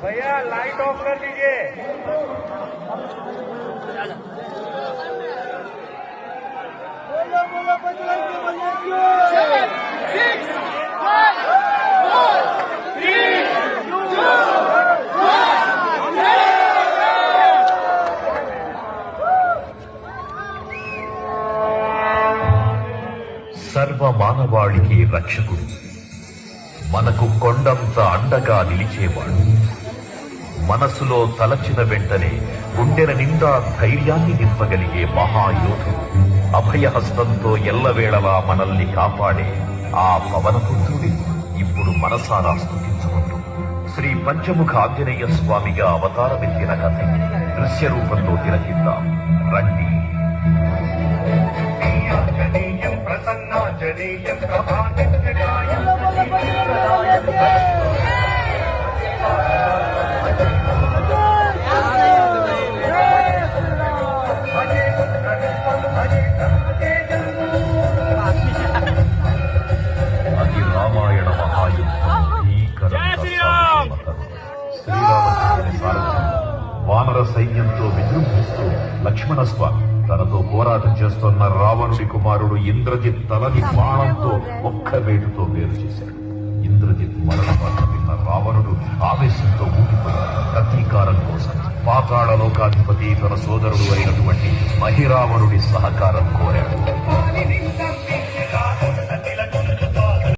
भैया light of कर दीजिए। बोलो बोलो बजरंग बली की। 7, 6, 5, 4, 3, 2, 1। సర్వ మానవాళికి రక్షకుడు, మనకు కొండంత అండగా నిలిచేవాడు, మనసులో తలచిన వెంటనే గుండెల నిండా ధైర్యాన్ని నింపగలిగే మహాయోధుడు, అభయహస్తంతో ఎల్లవేళలా మనల్ని కాపాడే ఆ పవనపుత్రుడి ఇప్పుడు మనసారా స్తుతించుకుంటూ శ్రీ పంచముఖ ఆంజనేయ స్వామిగా అవతారమెత్తిన కథ దృశ్య రూపంలో తిలకిద్దాం రండి. ప్రసన్నాంజనేయం అది రామాయణ మహాయుద్ధం. శ్రీరామచంద్రుని సారథ్యం వానర సైన్యంతో విజృంభిస్తూ లక్ష్మణస్వామి తనతో పోరాటం చేస్తున్న రావణుడి కుమారుడు ఇంద్రజిత్ తలని బాణంతో ఒక్క వేటుతో వేరు చేశాడు. ఇంద్రజిత్ మరణ వార్త విన్న రావణుడు ఆవేశంతో ఊగిపోయాడు. ప్రతీకారం కోసం పాతాళ లోకాధిపతి తన సోదరుడు అయినటువంటి మహిరావణుడి సహకారం కోరాడు.